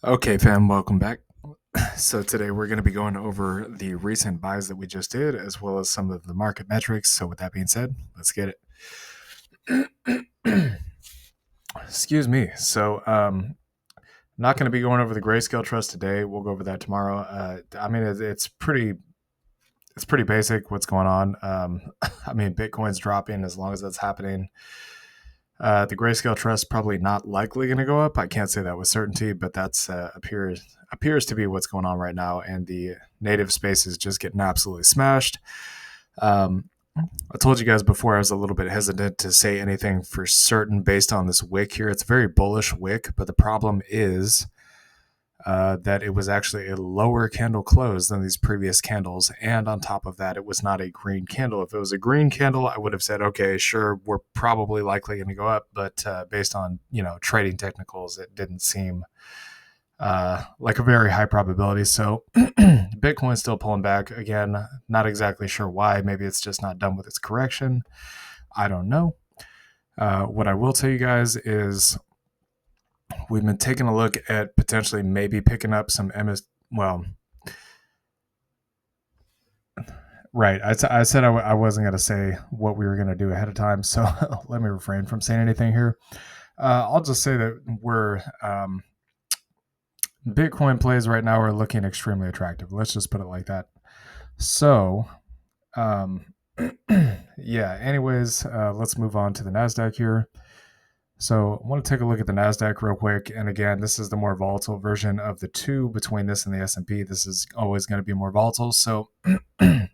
Okay, fam, welcome back. So today we're going to be going over the recent buys that we just did, as well as some of the market metrics. So with that being said, let's get it. Excuse me. Not going to be going over the Grayscale Trust today. We'll go over that tomorrow. It's pretty basic what's going on. Bitcoin's dropping as long as that's happening. The Grayscale Trust probably not likely going to go up. I can't say that with certainty, but that's appears to be what's going on right now. And the native space is just getting absolutely smashed. I told you guys before I was a little bit hesitant to say anything for certain based on this wick here. It's a very bullish wick, but the problem is that it was actually a lower candle close than these previous candles. And on top of that, it was not a green candle. If it was a green candle, I would have said, okay, sure, we're probably likely going to go up. But based on, trading technicals, it didn't seem like a very high probability. So Bitcoin's still pulling back. Again, not exactly sure why. Maybe it's just not done with its correction. I don't know. What I will tell you guys is we've been taking a look at potentially maybe picking up some right. I said I wasn't going to say what we were going to do ahead of time, so let me refrain from saying anything here. I'll just say that we're Bitcoin plays right now are looking extremely attractive. Let's just put it like that. So, yeah. Anyways, let's move on to the nasdaq here. So I want to take a look at the NASDAQ real quick. And again, this is the more volatile version of the two between this and the S&P. This is always going to be more volatile. So I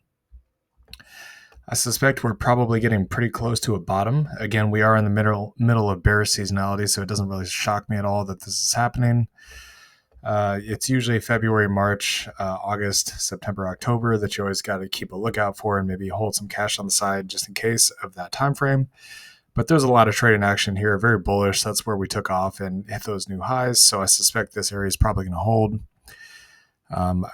suspect we're probably getting pretty close to a bottom. Again, we are in the middle of bearish seasonality, so it doesn't really shock me at all that this is happening. It's usually February, March, August, September, October that you always got to keep a lookout for and maybe hold some cash on the side just in case of that time frame. But there's a lot of trading action here, very bullish. That's where we took off and hit those new highs. So I suspect this area is probably going to hold.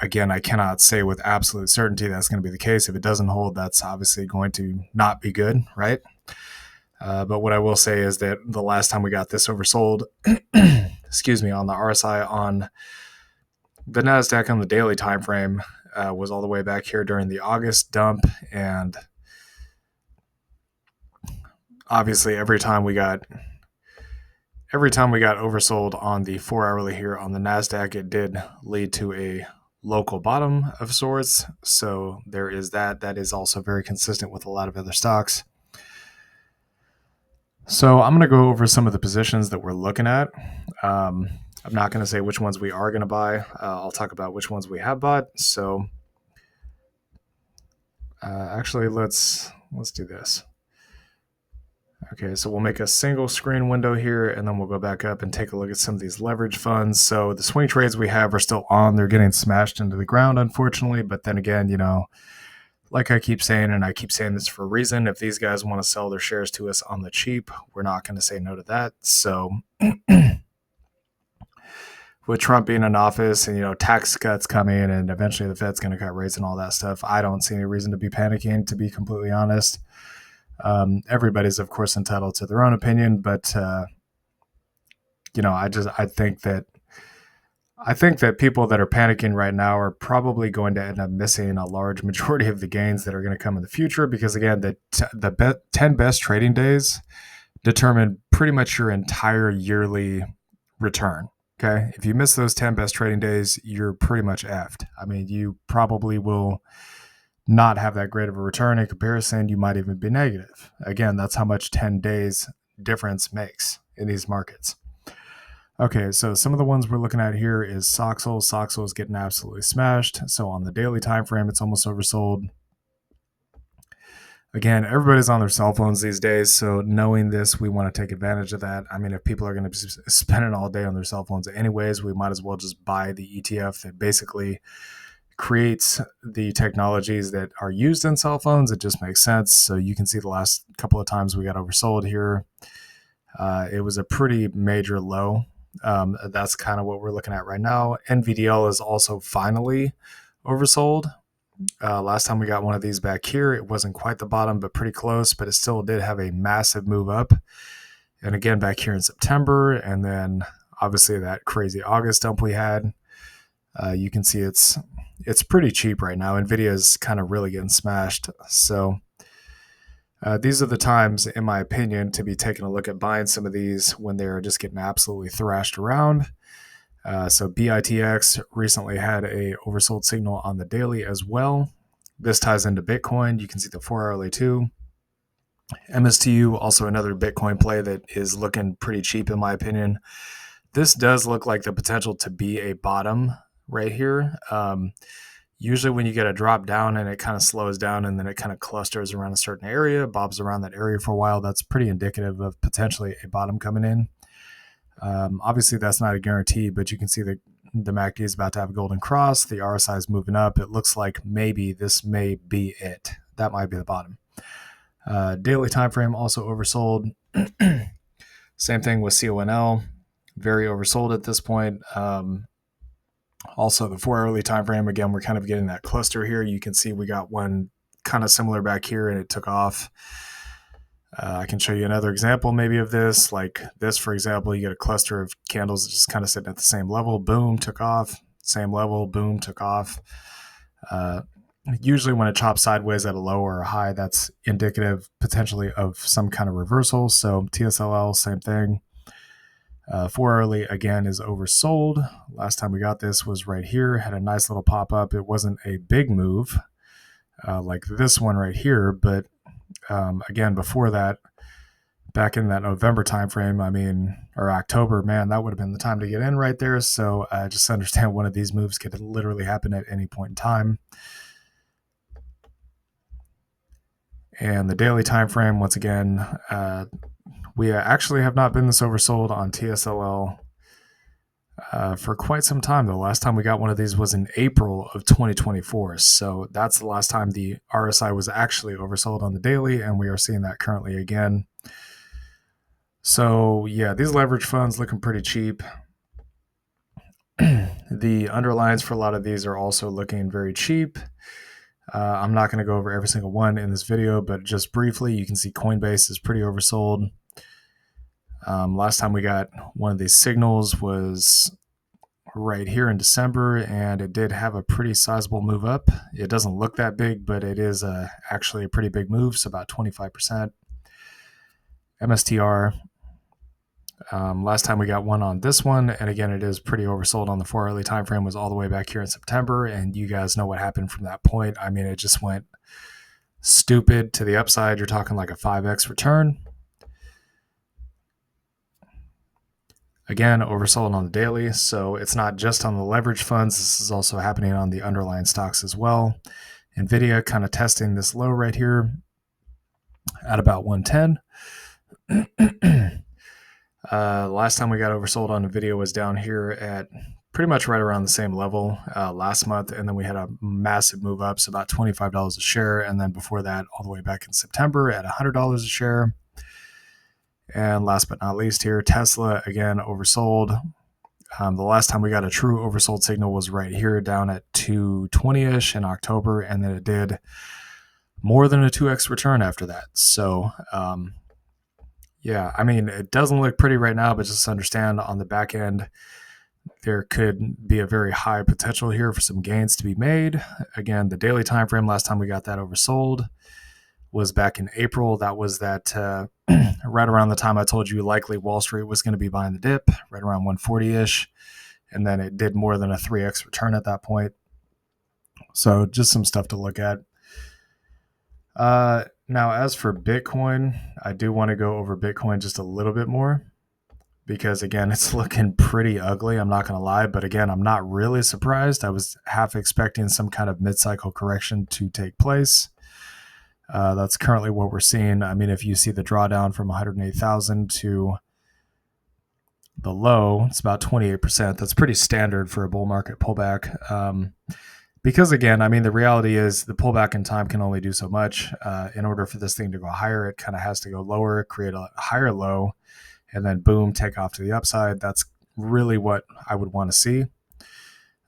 Again, I cannot say with absolute certainty that's going to be the case. If it doesn't hold, that's obviously going to not be good, right? But what I will say is that the last time we got this oversold, excuse me, on the RSI on the NASDAQ on the daily time frame was all the way back here during the August dump. And obviously every time we got oversold on the 4-hourly here on the NASDAQ, it did lead to a local bottom of sorts. So there is that. That is also very consistent with a lot of other stocks. So I'm going to go over some of the positions that we're looking at. I'm not going to say which ones we are going to buy. I'll talk about which ones we have bought. So actually, let's do this. Okay, so we'll make a single screen window here, and then we'll go back up and take a look at some of these leverage funds. So the swing trades we have are still on. They're getting smashed into the ground, unfortunately. But then again, like I keep saying, and I keep saying this for a reason, if these guys want to sell their shares to us on the cheap, we're not going to say no to that. So with Trump being in office and, tax cuts coming and eventually the Fed's going to cut rates and all that stuff, I don't see any reason to be panicking, to be completely honest. Everybody's of course entitled to their own opinion, but I think that people that are panicking right now are probably going to end up missing a large majority of the gains that are going to come in the future, because again, the 10 best trading days determine pretty much your entire yearly return. Okay, if you miss those 10 best trading days, you're pretty much effed. I mean, you probably will not have that great of a return. In comparison, you might even be negative. Again, that's how much 10 days difference makes in these markets. Okay, so some of the ones we're looking at here is Soxel. Soxel is getting absolutely smashed. So on the daily time frame, it's almost oversold. Again, everybody's on their cell phones these days, so knowing this, we want to take advantage of that. I mean, if people are going to be spending all day on their cell phones anyways, we might as well just buy the ETF that basically creates the technologies that are used in cell phones. It just makes sense. So you can see the last couple of times we got oversold here. It was a pretty major low. That's kind of what we're looking at right now. NVDL is also finally oversold. Last time we got one of these back here, it wasn't quite the bottom, but pretty close, but it still did have a massive move up. And again, back here in September, and then obviously that crazy August dump we had. You can see it's pretty cheap right now. Nvidia is kind of really getting smashed. So these are the times, in my opinion, to be taking a look at buying some of these when they're just getting absolutely thrashed around. So BITX recently had a oversold signal on the daily as well. This ties into Bitcoin. You can see the 4-hourly too. MSTU, also another Bitcoin play that is looking pretty cheap in my opinion. This does look like the potential to be a bottom right here. Usually when you get a drop down and it kind of slows down and then it kind of clusters around a certain area, bobs around that area for a while, that's pretty indicative of potentially a bottom coming in. Obviously, that's not a guarantee, but you can see the MACD is about to have a golden cross. The RSI is moving up. It looks like maybe this may be it. That might be the bottom. Daily time frame also oversold. Same thing with CONL. Very oversold at this point. Also, the 4-hourly time frame, again, we're kind of getting that cluster here. You can see we got one kind of similar back here, and it took off. I can show you another example maybe of this. Like this, for example, you get a cluster of candles just kind of sitting at the same level. Boom, took off. Same level, boom, took off. Usually when it chops sideways at a low or a high, that's indicative potentially of some kind of reversal. So TSLL, same thing. 4-hourly, again, is oversold. Last time we got this was right here. Had a nice little pop-up. It wasn't a big move like this one right here, but again, before that, back in that November timeframe, or October, man, that would have been the time to get in right there. So just understand one of these moves could literally happen at any point in time. And the daily time frame, once again, we actually have not been this oversold on TSLL for quite some time. The last time we got one of these was in April of 2024. So that's the last time the RSI was actually oversold on the daily, and we are seeing that currently again. So yeah, these leverage funds looking pretty cheap. The underlines for a lot of these are also looking very cheap. I'm not going to go over every single one in this video, but just briefly, you can see Coinbase is pretty oversold. Last time we got one of these signals was right here in December, and it did have a pretty sizable move up. It doesn't look that big, but it is actually a pretty big move, so about 25%. MSTR, last time we got one on this one, and again, it is pretty oversold on the 4-hourly time frame, was all the way back here in September, and you guys know what happened from that point. It just went stupid to the upside. You're talking like a 5x return. Again, oversold on the daily, so it's not just on the leverage funds. This is also happening on the underlying stocks as well. NVIDIA kind of testing this low right here at about 110. Last time we got oversold on NVIDIA was down here at pretty much right around the same level last month, and then we had a massive move up, so about $25 a share, and then before that, all the way back in September at $100 a share. And last but not least here, Tesla, again, oversold. The last time we got a true oversold signal was right here down at 220-ish in October, and then it did more than a 2x return after that. So, yeah, it doesn't look pretty right now, but just understand on the back end, there could be a very high potential here for some gains to be made. Again, the daily time frame, last time we got that oversold was back in April. That was that right around the time I told you likely Wall Street was going to be buying the dip, right around 140-ish. And then it did more than a 3x return at that point. So just some stuff to look at. Now, as for Bitcoin, I do want to go over Bitcoin just a little bit more because, again, it's looking pretty ugly. I'm not going to lie. But, again, I'm not really surprised. I was half expecting some kind of mid-cycle correction to take place. That's currently what we're seeing. If you see the drawdown from 108,000 to the low, it's about 28%. That's pretty standard for a bull market pullback. Because again, the reality is the pullback in time can only do so much. In order for this thing to go higher, it kind of has to go lower, create a higher low, and then boom, take off to the upside. That's really what I would want to see.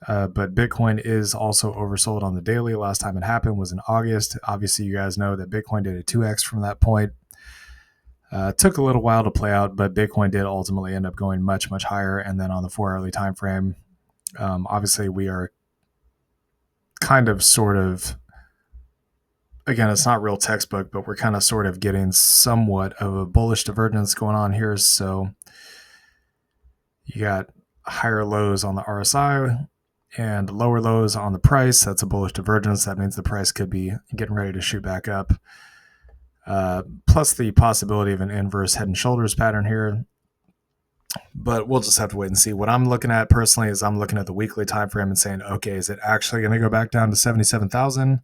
But Bitcoin is also oversold on the daily. Last time it happened was in August. Obviously, you guys know that Bitcoin did a 2x from that point. Took a little while to play out, but Bitcoin did ultimately end up going much, much higher. And then on the 4 hourly time frame, obviously we are kind of sort of, again, it's not real textbook, but we're kind of sort of getting somewhat of a bullish divergence going on here. So you got higher lows on the RSI and lower lows on the price. That's a bullish divergence. That means the price could be getting ready to shoot back up. Plus the possibility of an inverse head and shoulders pattern here. But we'll just have to wait and see. What I'm looking at personally is I'm looking at the weekly time frame and saying, okay, is it actually going to go back down to 77,000?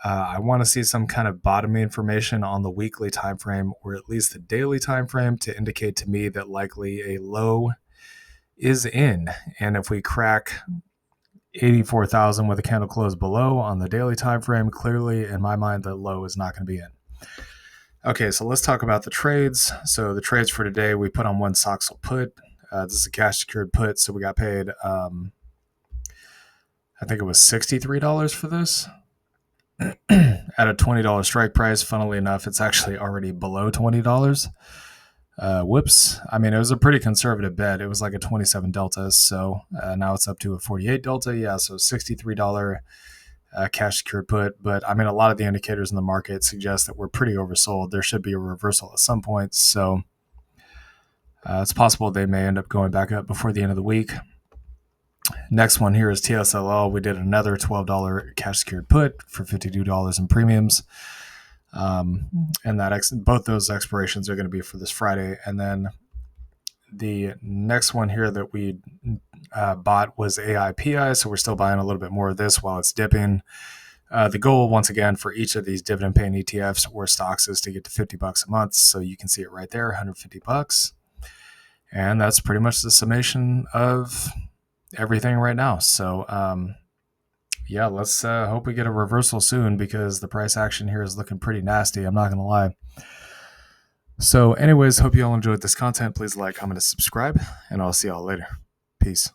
I want to see some kind of bottoming information on the weekly time frame, or at least the daily time frame, to indicate to me that likely a low is in. And if we crack 84,000 with a candle close below on the daily time frame, clearly in my mind the low is not going to be in. Okay, so let's talk about the trades. So the trades for today, we put on one Soxal put. This is a cash secured put, so we got paid, I think it was $63 for this at a $20 strike price. Funnily enough, it's actually already below $20. Whoops. I mean, it was a pretty conservative bet. It was like a 27 delta, so now it's up to a 48 delta. Yeah, so $63 cash secured put. But I mean, a lot of the indicators in the market suggest that we're pretty oversold. There should be a reversal at some point, so it's possible they may end up going back up before the end of the week. Next one here is TSLL. We did another $12 cash secured put for $52 in premiums. And that both those expirations are going to be for this Friday. And then the next one here that we bought was AIPI, so we're still buying a little bit more of this while it's dipping. The goal, once again, for each of these dividend-paying ETFs or stocks is to get to $50 a month. So you can see it right there, $150. And that's pretty much the summation of everything right now. So, yeah, let's hope we get a reversal soon, because the price action here is looking pretty nasty. I'm not going to lie. So anyways, hope you all enjoyed this content. Please like, comment, and subscribe, and I'll see y'all later. Peace.